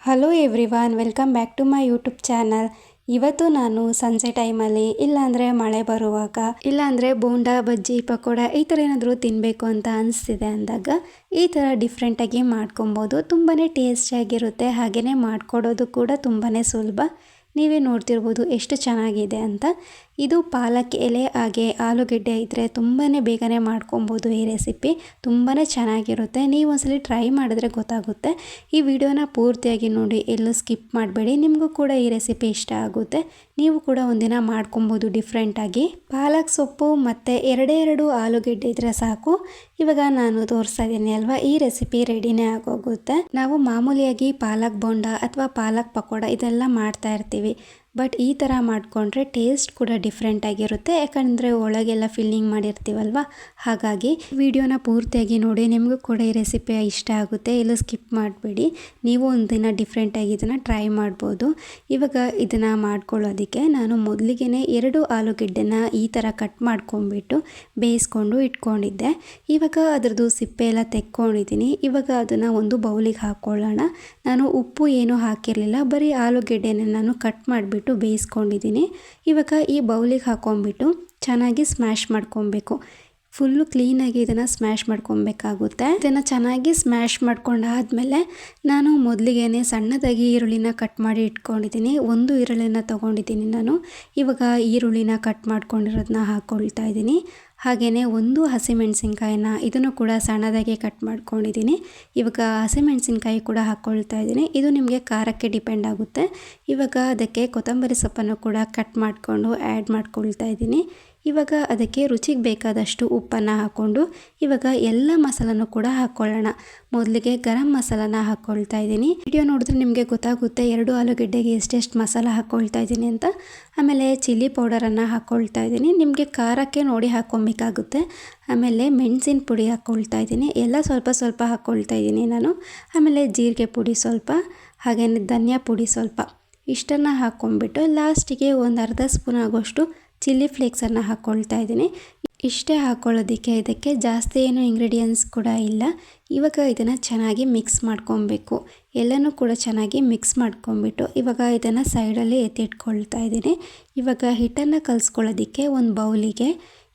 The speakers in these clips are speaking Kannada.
Hello everyone, welcome back to my YouTube channel. ಇವತ್ತು ನಾನು ಸಂಜೆ ಟೈಮಲ್ಲಿ ಇಲ್ಲಾಂದರೆ ಮಳೆ ಬರುವಾಗ ಇಲ್ಲಾಂದರೆ ಬೋಂಡಾ ಬಜ್ಜಿ ಪಕೋಡ ಈ ಥರ ಏನಾದರೂ ತಿನ್ನಬೇಕು ಅಂತ ಅನಿಸ್ತಿದೆ ಅಂದಾಗ ಈ ಥರ ಡಿಫ್ರೆಂಟಾಗಿ ಮಾಡ್ಕೊಬೋದು. ತುಂಬಾ ಟೇಸ್ಟಿಯಾಗಿರುತ್ತೆ, ಹಾಗೆಯೇ ಮಾಡಿಕೊಡೋದು ಕೂಡ ತುಂಬಾ ಸುಲಭ. ನೀವೇ ನೋಡ್ತಿರ್ಬೋದು ಎಷ್ಟು ಚೆನ್ನಾಗಿದೆ ಅಂತ. ಇದು ಪಾಲಕ್ ಎಲೆ ಹಾಗೆ ಆಲೂಗೆಡ್ಡೆ ಇದ್ದರೆ ತುಂಬಾ ಬೇಗನೆ ಮಾಡ್ಕೊಬೋದು. ಈ ರೆಸಿಪಿ ತುಂಬಾ ಚೆನ್ನಾಗಿರುತ್ತೆ. ನೀವು ಒಂದ್ಸಲಿ ಟ್ರೈ ಮಾಡಿದ್ರೆ ಗೊತ್ತಾಗುತ್ತೆ. ಈ ವಿಡಿಯೋನ ಪೂರ್ತಿಯಾಗಿ ನೋಡಿ, ಎಲ್ಲೂ ಸ್ಕಿಪ್ ಮಾಡಬೇಡಿ. ನಿಮಗೂ ಕೂಡ ಈ ರೆಸಿಪಿ ಇಷ್ಟ ಆಗುತ್ತೆ. ನೀವು ಕೂಡ ಒಂದಿನ ಮಾಡ್ಕೊಬೋದು ಡಿಫ್ರೆಂಟಾಗಿ. ಪಾಲಕ್ ಸೊಪ್ಪು ಮತ್ತು ಎರಡು ಆಲೂಗೆಡ್ಡೆ ಇದ್ದರೆ ಸಾಕು. ಇವಾಗ ನಾನು ತೋರಿಸ್ತಾ ಇದ್ದೀನಿ ಅಲ್ವಾ, ಈ ರೆಸಿಪಿ ರೆಡಿನೇ ಆಗೋಗುತ್ತೆ. ನಾವು ಮಾಮೂಲಿಯಾಗಿ ಪಾಲಕ್ ಬೋಂಡ ಅಥವಾ ಪಾಲಕ್ ಪಕೋಡ ಇದೆಲ್ಲ ಮಾಡ್ತಾ ಇರ್ತೀವಿ. ಬಟ್ ಈ ಥರ ಮಾಡಿಕೊಂಡ್ರೆ ಟೇಸ್ಟ್ ಕೂಡ ಡಿಫ್ರೆಂಟ್ ಆಗಿರುತ್ತೆ. ಯಾಕಂದರೆ ಒಳಗೆಲ್ಲ ಫಿಲ್ಲಿಂಗ್ ಮಾಡಿರ್ತೀವಲ್ವ, ಹಾಗಾಗಿ ವಿಡಿಯೋನ ಪೂರ್ತಿಯಾಗಿ ನೋಡಿ. ನಿಮಗೂ ಕೂಡ ಈ ರೆಸಿಪಿ ಇಷ್ಟ ಆಗುತ್ತೆ. ಎಲ್ಲೂ ಸ್ಕಿಪ್ ಮಾಡಬೇಡಿ. ನೀವು ಒಂದಿನ ಡಿಫ್ರೆಂಟಾಗಿ ಇದನ್ನು ಟ್ರೈ ಮಾಡ್ಬೋದು. ಇವಾಗ ಇದನ್ನು ಮಾಡ್ಕೊಳ್ಳೋದಕ್ಕೆ ನಾನು ಮೊದಲಿಗೆ 2 ಆಲೂಗೆಡ್ಡೆನ ಈ ಥರ ಕಟ್ ಮಾಡ್ಕೊಂಡ್ಬಿಟ್ಟು ಬೇಯಿಸ್ಕೊಂಡು ಇಟ್ಕೊಂಡಿದ್ದೆ. ಇವಾಗ ಅದರದ್ದು ಸಿಪ್ಪೆ ಎಲ್ಲ ತೆಕ್ಕೊಂಡಿದ್ದೀನಿ. ಇವಾಗ ಅದನ್ನು ಒಂದು ಬೌಲಿಗೆ ಹಾಕ್ಕೊಳ್ಳೋಣ. ನಾನು ಉಪ್ಪು ಏನೂ ಹಾಕಿರಲಿಲ್ಲ, ಬರೀ ಆಲೂಗೆಡ್ಡೆನ ನಾನು ಕಟ್ ಮಾಡಿಬಿಟ್ಟು ಬೇಯಿಸ್ಕೊಂಡಿದ್ದೀನಿ. ಇವಾಗ ಈ ಬೌಲಿಗೆ ಹಾಕೊಂಡ್ಬಿಟ್ಟು ಚೆನ್ನಾಗಿ ಸ್ಮ್ಯಾಶ್ ಮಾಡ್ಕೊಬೇಕು. ಫುಲ್ಲು ಕ್ಲೀನಾಗಿ ಇದನ್ನು ಸ್ಮ್ಯಾಶ್ ಮಾಡ್ಕೊಬೇಕಾಗುತ್ತೆ. ಇದನ್ನು ಚೆನ್ನಾಗಿ ಸ್ಮ್ಯಾಶ್ ಮಾಡ್ಕೊಂಡಾದ್ಮೇಲೆ ನಾನು ಮೊದಲಿಗೆ ಸಣ್ಣದಾಗಿ ಈರುಳ್ಳಿನ ಕಟ್ ಮಾಡಿ ಇಟ್ಕೊಂಡಿದ್ದೀನಿ. 1 ಈರುಳ್ಳಿನ ತೊಗೊಂಡಿದ್ದೀನಿ ನಾನು. ಇವಾಗ ಈರುಳ್ಳಿನ ಕಟ್ ಮಾಡ್ಕೊಂಡಿರೋದನ್ನ ಹಾಕ್ಕೊಳ್ತಾ ಇದ್ದೀನಿ. ಹಾಗೆಯೇ 1 ಹಸಿಮೆಣಸಿನ್ಕಾಯಿನ ಇದನ್ನು ಕೂಡ ಸಣ್ಣದಾಗಿ ಕಟ್ ಮಾಡ್ಕೊಂಡಿದ್ದೀನಿ. ಇವಾಗ ಹಸಿಮೆಣಸಿನ್ಕಾಯಿ ಕೂಡ ಹಾಕ್ಕೊಳ್ತಾ ಇದ್ದೀನಿ. ಇದು ನಿಮಗೆ ಖಾರಕ್ಕೆ ಡಿಪೆಂಡ್ ಆಗುತ್ತೆ. ಇವಾಗ ಅದಕ್ಕೆ ಕೊತ್ತಂಬರಿ ಸೊಪ್ಪನ್ನು ಕೂಡ ಕಟ್ ಮಾಡಿಕೊಂಡು ಆ್ಯಡ್ ಮಾಡ್ಕೊಳ್ತಾ ಇದ್ದೀನಿ. ಇವಾಗ ಅದಕ್ಕೆ ರುಚಿಗೆ ಬೇಕಾದಷ್ಟು ಉಪ್ಪನ್ನು ಹಾಕ್ಕೊಂಡು ಇವಾಗ ಎಲ್ಲ ಮಸಾಲನೂ ಕೂಡ ಹಾಕ್ಕೊಳ್ಳೋಣ. ಮೊದಲಿಗೆ ಗರಂ ಮಸಾಲಾನ ಹಾಕ್ಕೊಳ್ತಾ ಇದ್ದೀನಿ. ವಿಡಿಯೋ ನೋಡಿದ್ರೆ ನಿಮಗೆ ಗೊತ್ತಾಗುತ್ತೆ 2 ಆಲೂಗೆಡ್ಡೆಗೆ ಎಷ್ಟೆಷ್ಟು ಮಸಾಲ ಹಾಕ್ಕೊಳ್ತಾ ಇದ್ದೀನಿ ಅಂತ. ಆಮೇಲೆ ಚಿಲ್ಲಿ ಪೌಡರನ್ನು ಹಾಕ್ಕೊಳ್ತಾ ಇದ್ದೀನಿ. ನಿಮಗೆ ಖಾರಕ್ಕೆ ನೋಡಿ ಹಾಕ್ಕೊಬೇಕಾಗುತ್ತೆ. ಆಮೇಲೆ ಮೆಣಸಿನ ಪುಡಿ ಹಾಕ್ಕೊಳ್ತಾ ಇದ್ದೀನಿ. ಎಲ್ಲ ಸ್ವಲ್ಪ ಹಾಕ್ಕೊಳ್ತಾ ಇದ್ದೀನಿ ನಾನು. ಆಮೇಲೆ ಜೀರಿಗೆ ಪುಡಿ ಸ್ವಲ್ಪ, ಹಾಗೆಯೇ ಧನಿಯಾ ಪುಡಿ ಸ್ವಲ್ಪ, ಇಷ್ಟನ್ನು ಹಾಕ್ಕೊಂಡ್ಬಿಟ್ಟು ಲಾಸ್ಟಿಗೆ ಒಂದು ಅರ್ಧ ಸ್ಪೂನ್ ಆಗೋಷ್ಟು ಚಿಲ್ಲಿ ಫ್ಲೇಕ್ಸನ್ನು ಹಾಕ್ಕೊಳ್ತಾ ಇದ್ದೀನಿ. ಇಷ್ಟೇ ಹಾಕ್ಕೊಳ್ಳೋದಕ್ಕೆ, ಇದಕ್ಕೆ ಜಾಸ್ತಿ ಏನು ಇಂಗ್ರೀಡಿಯೆಂಟ್ಸ್ ಕೂಡ ಇಲ್ಲ. ಇವಾಗ ಇದನ್ನು ಚೆನ್ನಾಗಿ ಮಿಕ್ಸ್ ಮಾಡ್ಕೊಬೇಕು. ಎಲ್ಲನೂ ಕೂಡ ಚೆನ್ನಾಗಿ ಮಿಕ್ಸ್ ಮಾಡ್ಕೊಂಬಿಟ್ಟು ಇವಾಗ ಇದನ್ನು ಸೈಡಲ್ಲಿ ಎತ್ತಿಟ್ಕೊಳ್ತಾ ಇದ್ದೀನಿ. ಇವಾಗ ಹಿಟ್ಟನ್ನು ಕಲಿಸ್ಕೊಳ್ಳೋದಕ್ಕೆ ಒಂದು ಬೌಲಿಗೆ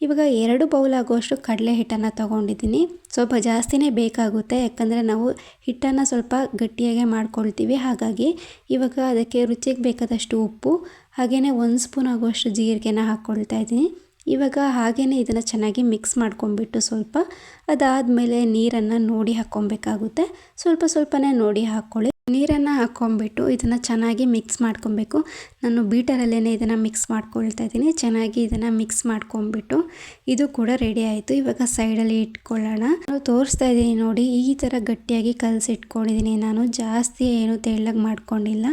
ಇವಾಗ 2 ಬೌಲ್ ಆಗುವಷ್ಟು ಕಡಲೆ ಹಿಟ್ಟನ್ನು ತೊಗೊಂಡಿದ್ದೀನಿ. ಸ್ವಲ್ಪ ಜಾಸ್ತಿನೇ ಬೇಕಾಗುತ್ತೆ, ಯಾಕಂದರೆ ನಾವು ಹಿಟ್ಟನ್ನು ಸ್ವಲ್ಪ ಗಟ್ಟಿಯಾಗೆ ಮಾಡ್ಕೊಳ್ತೀವಿ. ಹಾಗಾಗಿ ಇವಾಗ ಅದಕ್ಕೆ ರುಚಿಗೆ ಬೇಕಾದಷ್ಟು ಉಪ್ಪು, ಹಾಗೆಯೇ 1 ಸ್ಪೂನ್ ಆಗುವಷ್ಟು ಜೀರಿಗೆನ ಹಾಕ್ಕೊಳ್ತಾ ಇದ್ದೀನಿ. ಇವಾಗ ಹಾಗೆಯೇ ಇದನ್ನು ಚೆನ್ನಾಗಿ ಮಿಕ್ಸ್ ಮಾಡ್ಕೊಂಬಿಟ್ಟು ಅದಾದಮೇಲೆ ನೀರನ್ನು ನೋಡಿ ಹಾಕ್ಕೊಬೇಕಾಗುತ್ತೆ. ಸ್ವಲ್ಪನೇ ನೋಡಿ ಹಾಕ್ಕೊಳ್ಳಿ. ನೀರನ್ನು ಹಾಕ್ಕೊಂಬಿಟ್ಟು ಇದನ್ನು ಚೆನ್ನಾಗಿ ಮಿಕ್ಸ್ ಮಾಡ್ಕೊಬೇಕು. ನಾನು ಬೀಟರಲ್ಲೇ ಇದನ್ನು ಮಿಕ್ಸ್ ಮಾಡ್ಕೊಳ್ತಾ ಇದ್ದೀನಿ. ಚೆನ್ನಾಗಿ ಇದನ್ನು ಮಿಕ್ಸ್ ಮಾಡ್ಕೊಂಬಿಟ್ಟು ಇದು ಕೂಡ ರೆಡಿ ಆಯಿತು. ಇವಾಗ ಸೈಡಲ್ಲಿ ಇಟ್ಕೊಳ್ಳೋಣ. ನಾನು ತೋರಿಸ್ತಾ ಇದ್ದೀನಿ ನೋಡಿ, ಈ ಥರ ಗಟ್ಟಿಯಾಗಿ ಕಲಸಿಟ್ಕೊಂಡಿದ್ದೀನಿ ನಾನು. ಜಾಸ್ತಿ ಏನು ತೆಳ್ಳಗೆ ಮಾಡ್ಕೊಂಡಿಲ್ಲ.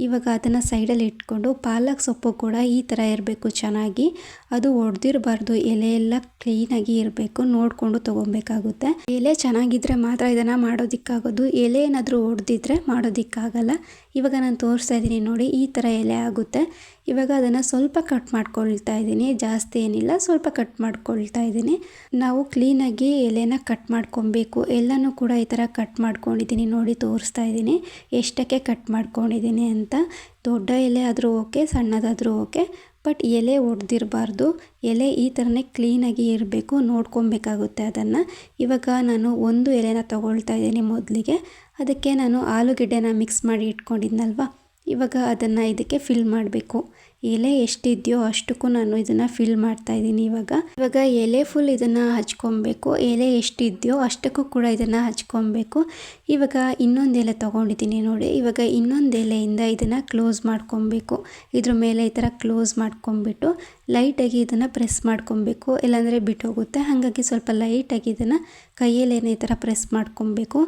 ಇವಾಗ ಅದನ್ನು ಸೈಡಲ್ಲಿ ಇಟ್ಕೊಂಡು ಪಾಲಕ್ ಸೊಪ್ಪು ಕೂಡ ಈ ಥರ ಇರಬೇಕು ಚೆನ್ನಾಗಿ. ಅದು ಒಡೆದಿರಬಾರ್ದು, ಎಲೆ ಎಲ್ಲ ಕ್ಲೀನಾಗಿ ಇರಬೇಕು. ನೋಡಿಕೊಂಡು ತೊಗೊಬೇಕಾಗುತ್ತೆ. ಎಲೆ ಚೆನ್ನಾಗಿದ್ದರೆ ಮಾತ್ರ ಇದನ್ನು ಮಾಡೋದಕ್ಕಾಗೋದು. ಎಲೆ ಏನಾದರೂ ಒಡೆದಿದ್ರೆ ಮಾಡೋದಕ್ಕಾಗಲ್ಲ. ಇವಾಗ ನಾನು ತೋರಿಸ್ತಾ ಇದ್ದೀನಿ ನೋಡಿ, ಈ ಥರ ಎಲೆ ಆಗುತ್ತೆ. ಇವಾಗ ಅದನ್ನು ಸ್ವಲ್ಪ ಕಟ್ ಮಾಡ್ಕೊಳ್ತಾ ಇದ್ದೀನಿ. ಜಾಸ್ತಿ ಏನಿಲ್ಲ, ಸ್ವಲ್ಪ ಕಟ್ ಮಾಡ್ಕೊಳ್ತಾ ಇದ್ದೀನಿ. ನಾವು ಕ್ಲೀನಾಗಿ ಎಲೆನ ಕಟ್ ಮಾಡ್ಕೊಬೇಕು. ಎಲ್ಲನೂ ಕೂಡ ಈ ಥರ ಕಟ್ ಮಾಡ್ಕೊಂಡಿದ್ದೀನಿ ನೋಡಿ, ತೋರಿಸ್ತಾ ಇದ್ದೀನಿ ಎಷ್ಟಕ್ಕೆ ಕಟ್ ಮಾಡ್ಕೊಂಡಿದ್ದೀನಿ ಅಂತ. ದೊಡ್ಡ ಎಲೆ ಆದರೂ ಓಕೆ, ಸಣ್ಣದಾದರೂ ಓಕೆ, ಬಟ್ ಎಲೆ ಒಡೆದಿರಬಾರ್ದು. ಎಲೆ ಈ ಥರನೇ ಕ್ಲೀನಾಗಿ ಇರಬೇಕು, ನೋಡ್ಕೊಬೇಕಾಗುತ್ತೆ ಅದನ್ನು. ಇವಾಗ ನಾನು 1 ಎಲೆನ ತೊಗೊಳ್ತಾ ಇದ್ದೀನಿ ಮೊದಲಿಗೆ. ಅದಕ್ಕೆ ನಾನು ಆಲೂಗೆಡ್ಡೆನ ಮಿಕ್ಸ್ ಮಾಡಿ ಇಟ್ಕೊಂಡಿದ್ನಲ್ವ, ಇವಾಗ ಅದನ್ನು ಇದಕ್ಕೆ ಫಿಲ್ ಮಾಡಬೇಕು. ಎಲೆ ಎಷ್ಟಿದೆಯೋ ಅಷ್ಟಕ್ಕೂ ನಾನು ಇದನ್ನು ಫಿಲ್ ಮಾಡ್ತಾ ಇದ್ದೀನಿ. ಇವಾಗ ಎಲೆ ಫುಲ್ ಇದನ್ನು ಹಚ್ಕೊಬೇಕು. ಎಲೆ ಎಷ್ಟಿದೆಯೋ ಅಷ್ಟಕ್ಕೂ ಕೂಡ ಇದನ್ನು ಹಚ್ಕೊಬೇಕು. ಇವಾಗ ಇನ್ನೊಂದು ಎಲೆ ತೊಗೊಂಡಿದ್ದೀನಿ ನೋಡಿ. ಇವಾಗ ಇನ್ನೊಂದು ಎಲೆಯಿಂದ ಇದನ್ನು ಕ್ಲೋಸ್ ಮಾಡ್ಕೊಬೇಕು. ಇದ್ರ ಮೇಲೆ ಈ ಥರ ಕ್ಲೋಸ್ ಮಾಡ್ಕೊಂಬಿಟ್ಟು ಲೈಟಾಗಿ ಇದನ್ನು ಪ್ರೆಸ್ ಮಾಡ್ಕೊಬೇಕು, ಇಲ್ಲಾಂದರೆ ಬಿಟ್ಟೋಗುತ್ತೆ. ಹಾಗಾಗಿ ಸ್ವಲ್ಪ ಲೈಟಾಗಿ ಇದನ್ನು ಕೈಯಲ್ಲೇನೆ ಈ ಥರ ಪ್ರೆಸ್ ಮಾಡ್ಕೊಬೇಕು.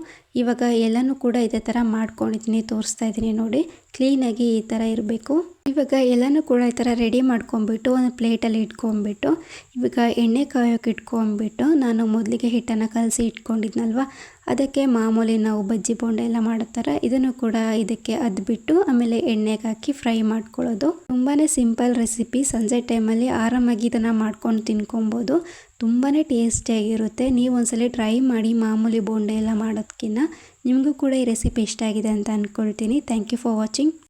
ಇವಾಗ ಎಲ್ಲನೂ ಕೂಡ ಇದೇ ಥರ ಮಾಡ್ಕೊಂಡಿದ್ದೀನಿ, ತೋರಿಸ್ತಾ ಇದ್ದೀನಿ ನೋಡಿ. ಕ್ಲೀನಾಗಿ ಈ ಥರ ಇರಬೇಕು. ಇವಾಗ ಎಲ್ಲನೂ ಕೂಡ ಈ ಥರ ರೆಡಿ ಮಾಡ್ಕೊಂಬಿಟ್ಟು ಒಂದು ಪ್ಲೇಟಲ್ಲಿ ಇಟ್ಕೊಂಬಿಟ್ಟು ಇವಾಗ ಎಣ್ಣೆ ಕಾಯೋಕೆ ಇಟ್ಕೊಂಬಿಟ್ಟು ನಾನು ಮೊದಲಿಗೆ ಹಿಟ್ಟನ್ನು ಕಲಸಿ ಇಟ್ಕೊಂಡಿದ್ನಲ್ವ ಅದಕ್ಕೆ ಮಾಮೂಲಿ ನಾವು ಬಜ್ಜಿ ಬೋಂಡ ಎಲ್ಲ ಮಾಡೋ ಥರ ಇದನ್ನು ಕೂಡ ಇದಕ್ಕೆ ಅದ್ಬಿಟ್ಟು ಆಮೇಲೆ ಎಣ್ಣೆಗೆ ಹಾಕಿ ಫ್ರೈ ಮಾಡ್ಕೊಳ್ಳೋದು. ತುಂಬಾ ಸಿಂಪಲ್ ರೆಸಿಪಿ. ಸಂಜೆ ಟೈಮಲ್ಲಿ ಆರಾಮಾಗಿ ಇದನ್ನು ಮಾಡ್ಕೊಂಡು ತಿನ್ಕೊಬೋದು. ತುಂಬಾ ಟೇಸ್ಟಿಯಾಗಿರುತ್ತೆ. ನೀವು ಒಂದ್ಸಲ ಟ್ರೈ ಮಾಡಿ ಮಾಮೂಲಿ ಬೋಂಡ ಎಲ್ಲ ಮಾಡೋದಕ್ಕಿಂತ. ನಿಮಗೂ ಕೂಡ ಈ ರೆಸಿಪಿ ಇಷ್ಟ ಆಗಿದೆ ಅಂತ ಅಂದ್ಕೊಳ್ತೀನಿ. Thank you for watching.